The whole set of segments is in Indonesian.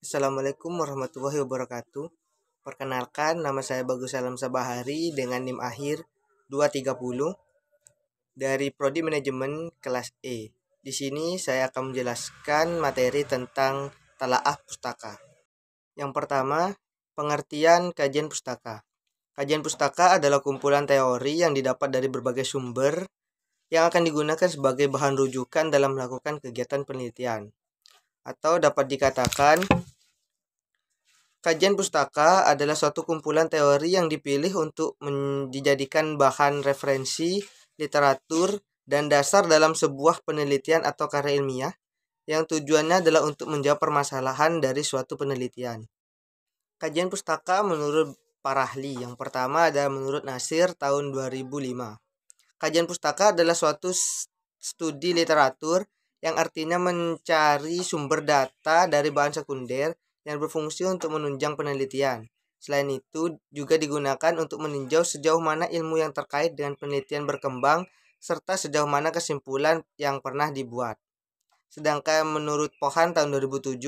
Assalamualaikum warahmatullahi wabarakatuh. Perkenalkan, nama saya Bagus Alam Sabahari dengan NIM akhir 230 dari Prodi Manajemen kelas E. Di sini saya akan menjelaskan materi tentang talaah pustaka. Yang pertama, pengertian kajian pustaka. Kajian pustaka adalah kumpulan teori yang didapat dari berbagai sumber yang akan digunakan sebagai bahan rujukan dalam melakukan kegiatan penelitian. Atau dapat dikatakan, kajian pustaka adalah suatu kumpulan teori yang dipilih untuk dijadikan bahan referensi, literatur, dan dasar dalam sebuah penelitian atau karya ilmiah yang tujuannya adalah untuk menjawab permasalahan dari suatu penelitian. Kajian pustaka menurut para ahli. Yang pertama ada menurut Nasir tahun 2005. Kajian pustaka adalah suatu studi literatur yang artinya mencari sumber data dari bahan sekunder yang berfungsi untuk menunjang penelitian. Selain itu, juga digunakan untuk meninjau sejauh mana ilmu yang terkait dengan penelitian berkembang serta sejauh mana kesimpulan yang pernah dibuat. Sedangkan menurut Pohan tahun 2007,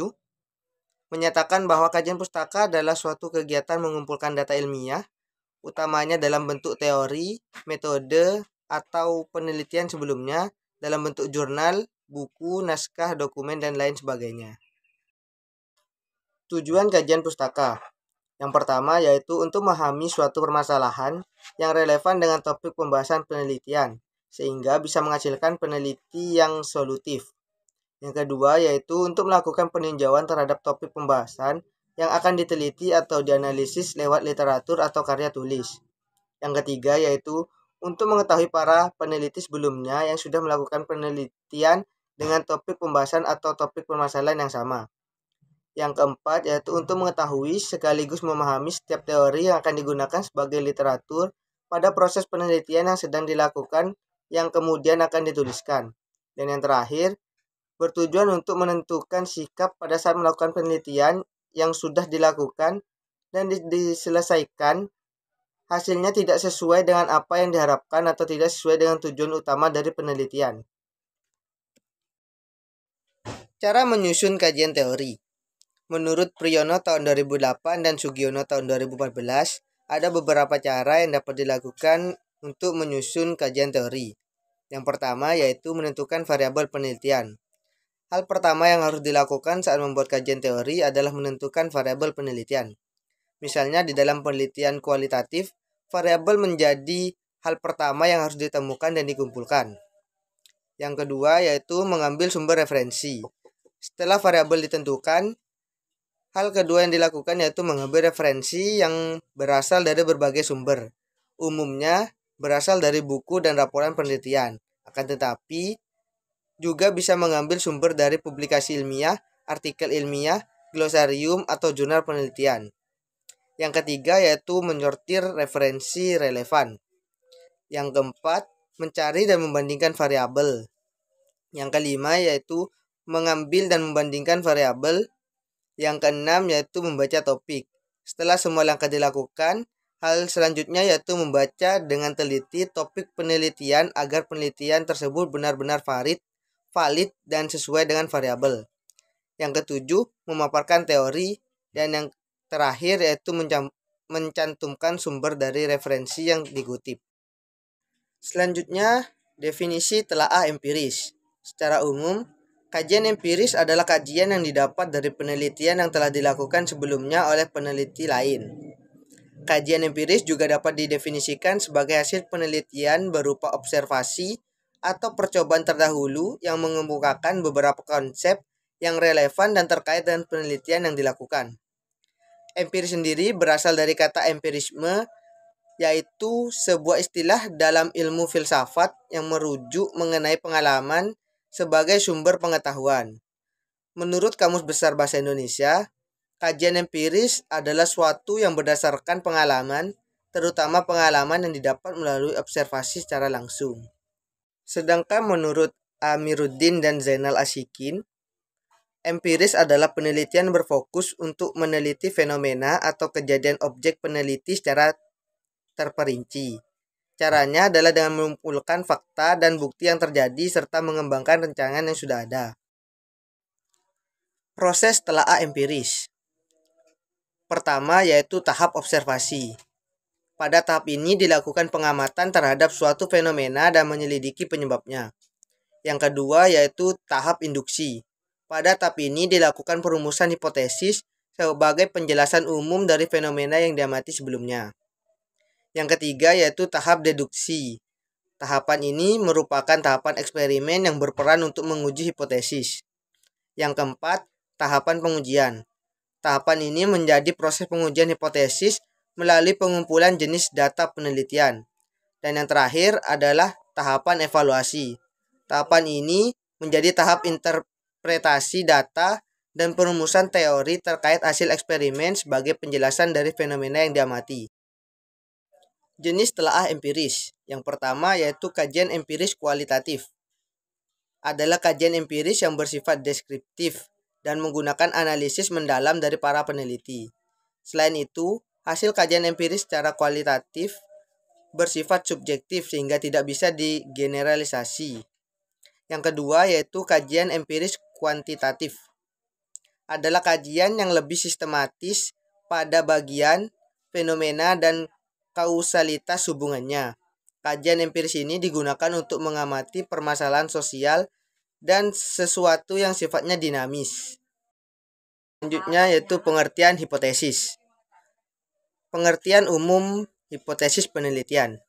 menyatakan bahwa kajian pustaka adalah suatu kegiatan mengumpulkan data ilmiah, utamanya dalam bentuk teori, metode, atau penelitian sebelumnya, dalam bentuk jurnal, buku, naskah, dokumen, dan lain sebagainya. Tujuan kajian pustaka. Yang pertama yaitu untuk memahami suatu permasalahan yang relevan dengan topik pembahasan penelitian, sehingga bisa menghasilkan peneliti yang solutif. Yang kedua yaitu untuk melakukan peninjauan terhadap topik pembahasan yang akan diteliti atau dianalisis lewat literatur atau karya tulis. Yang ketiga yaitu untuk mengetahui para peneliti sebelumnya yang sudah melakukan penelitian dengan topik pembahasan atau topik permasalahan yang sama. Yang keempat yaitu untuk mengetahui sekaligus memahami setiap teori yang akan digunakan sebagai literatur pada proses penelitian yang sedang dilakukan yang kemudian akan dituliskan. Dan yang terakhir, bertujuan untuk menentukan sikap pada saat melakukan penelitian yang sudah dilakukan dan diselesaikan, hasilnya tidak sesuai dengan apa yang diharapkan atau tidak sesuai dengan tujuan utama dari penelitian. Cara menyusun kajian teori. Menurut Priyono tahun 2008 dan Sugiono tahun 2014, ada beberapa cara yang dapat dilakukan untuk menyusun kajian teori. Yang pertama yaitu menentukan variabel penelitian. Hal pertama yang harus dilakukan saat membuat kajian teori adalah menentukan variabel penelitian. Misalnya di dalam penelitian kualitatif, variabel menjadi hal pertama yang harus ditemukan dan dikumpulkan. Yang kedua yaitu mengambil sumber referensi. Setelah variabel ditentukan, hal kedua yang dilakukan yaitu mengambil referensi yang berasal dari berbagai sumber. Umumnya berasal dari buku dan laporan penelitian. Akan tetapi, juga bisa mengambil sumber dari publikasi ilmiah, artikel ilmiah, glosarium, atau jurnal penelitian. Yang ketiga yaitu menyortir referensi relevan. Yang keempat, mencari dan membandingkan variabel. Yang kelima yaitu mengambil dan membandingkan variabel. Yang keenam yaitu membaca topik. Setelah semua langkah dilakukan, hal selanjutnya yaitu membaca dengan teliti topik penelitian agar penelitian tersebut benar-benar valid dan sesuai dengan variabel. Yang ketujuh, memaparkan teori. Dan yang terakhir yaitu mencantumkan sumber dari referensi yang dikutip. Selanjutnya, definisi telaah empiris. Secara umum, kajian empiris adalah kajian yang didapat dari penelitian yang telah dilakukan sebelumnya oleh peneliti lain. Kajian empiris juga dapat didefinisikan sebagai hasil penelitian berupa observasi atau percobaan terdahulu yang mengemukakan beberapa konsep yang relevan dan terkait dengan penelitian yang dilakukan. Empiris sendiri berasal dari kata empirisme, yaitu sebuah istilah dalam ilmu filsafat yang merujuk mengenai pengalaman sebagai sumber pengetahuan. Menurut Kamus Besar Bahasa Indonesia, kajian empiris adalah suatu yang berdasarkan pengalaman, terutama pengalaman yang didapat melalui observasi secara langsung. Sedangkan menurut Amiruddin dan Zainal Ashikin, empiris adalah penelitian berfokus untuk meneliti fenomena atau kejadian objek peneliti secara terperinci. Caranya adalah dengan mengumpulkan fakta dan bukti yang terjadi serta mengembangkan rancangan yang sudah ada. Proses telaah empiris. Pertama yaitu tahap observasi. Pada tahap ini dilakukan pengamatan terhadap suatu fenomena dan menyelidiki penyebabnya. Yang kedua yaitu tahap induksi. Pada tahap ini dilakukan perumusan hipotesis sebagai penjelasan umum dari fenomena yang diamati sebelumnya. Yang ketiga yaitu tahap deduksi. Tahapan ini merupakan tahapan eksperimen yang berperan untuk menguji hipotesis. Yang keempat, tahapan pengujian. Tahapan ini menjadi proses pengujian hipotesis melalui pengumpulan jenis data penelitian. Dan yang terakhir adalah tahapan evaluasi. Tahapan ini menjadi tahap interpretasi data dan perumusan teori terkait hasil eksperimen sebagai penjelasan dari fenomena yang diamati. Jenis telaah empiris. Yang pertama yaitu kajian empiris kualitatif. Adalah kajian empiris yang bersifat deskriptif dan menggunakan analisis mendalam dari para peneliti. Selain itu, hasil kajian empiris secara kualitatif bersifat subjektif sehingga tidak bisa digeneralisasi. Yang kedua yaitu kajian empiris kuantitatif. Adalah kajian yang lebih sistematis pada bagian, fenomena, dan kausalitas hubungannya. Kajian empiris ini digunakan untuk mengamati permasalahan sosial dan sesuatu yang sifatnya dinamis. Selanjutnya yaitu pengertian hipotesis. Pengertian umum hipotesis penelitian.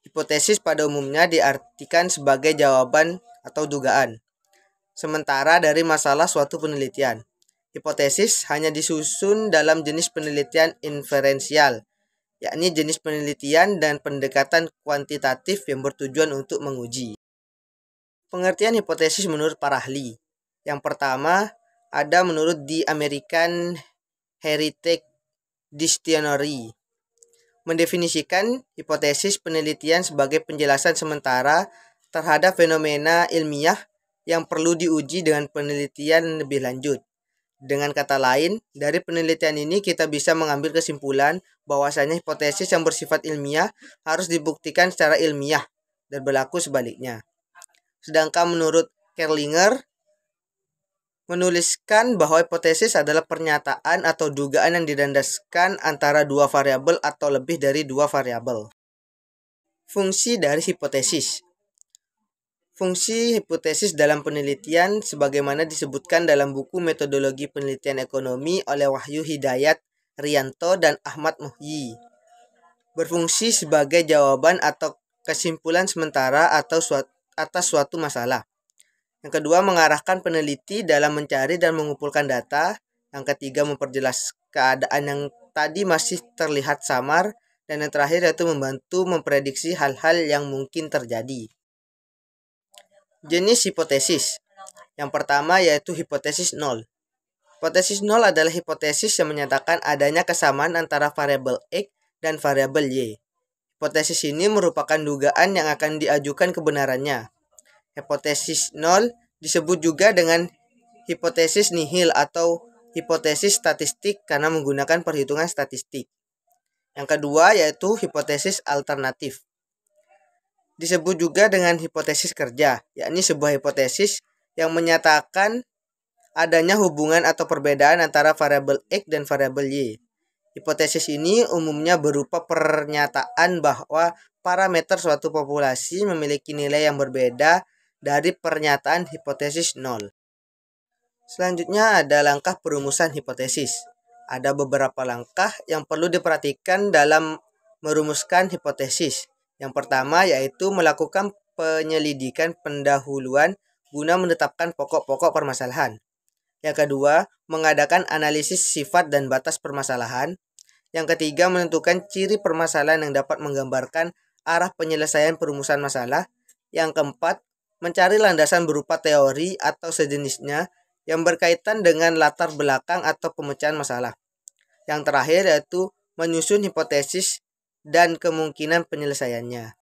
Hipotesis pada umumnya diartikan sebagai jawaban atau dugaan sementara dari masalah suatu penelitian. Hipotesis hanya disusun dalam jenis penelitian inferensial, yakni jenis penelitian dan pendekatan kuantitatif yang bertujuan untuk menguji. Pengertian hipotesis menurut para ahli. Yang pertama, ada menurut The American Heritage Dictionary. Mendefinisikan hipotesis penelitian sebagai penjelasan sementara terhadap fenomena ilmiah yang perlu diuji dengan penelitian lebih lanjut. Dengan kata lain, dari penelitian ini kita bisa mengambil kesimpulan bahwasanya hipotesis yang bersifat ilmiah harus dibuktikan secara ilmiah dan berlaku sebaliknya. Sedangkan menurut Kerlinger menuliskan bahwa hipotesis adalah pernyataan atau dugaan yang didasarkan antara dua variabel atau lebih dari dua variabel. Fungsi dari hipotesis. Fungsi hipotesis dalam penelitian sebagaimana disebutkan dalam buku Metodologi Penelitian Ekonomi oleh Wahyu Hidayat Rianto dan Ahmad Muhyi. Berfungsi sebagai jawaban atau kesimpulan sementara atau atas suatu masalah. Yang kedua, mengarahkan peneliti dalam mencari dan mengumpulkan data. Yang ketiga, memperjelas keadaan yang tadi masih terlihat samar. Dan yang terakhir yaitu membantu memprediksi hal-hal yang mungkin terjadi. Jenis hipotesis. Yang pertama yaitu hipotesis nol. Hipotesis nol adalah hipotesis yang menyatakan adanya kesamaan antara variabel X dan variabel Y. Hipotesis ini merupakan dugaan yang akan diajukan kebenarannya. Hipotesis nol disebut juga dengan hipotesis nihil atau hipotesis statistik karena menggunakan perhitungan statistik. Yang kedua yaitu hipotesis alternatif. Disebut juga dengan hipotesis kerja, yakni sebuah hipotesis yang menyatakan adanya hubungan atau perbedaan antara variabel X dan variabel Y. Hipotesis ini umumnya berupa pernyataan bahwa parameter suatu populasi memiliki nilai yang berbeda dari pernyataan hipotesis nol. Selanjutnya ada langkah perumusan hipotesis. Ada beberapa langkah yang perlu diperhatikan dalam merumuskan hipotesis. Yang pertama yaitu melakukan penyelidikan pendahuluan guna menetapkan pokok-pokok permasalahan. Yang kedua, mengadakan analisis sifat dan batas permasalahan. Yang ketiga, menentukan ciri permasalahan yang dapat menggambarkan arah penyelesaian perumusan masalah. Yang keempat, mencari landasan berupa teori atau sejenisnya yang berkaitan dengan latar belakang atau pemecahan masalah. Yang terakhir yaitu menyusun hipotesis dan kemungkinan penyelesaiannya.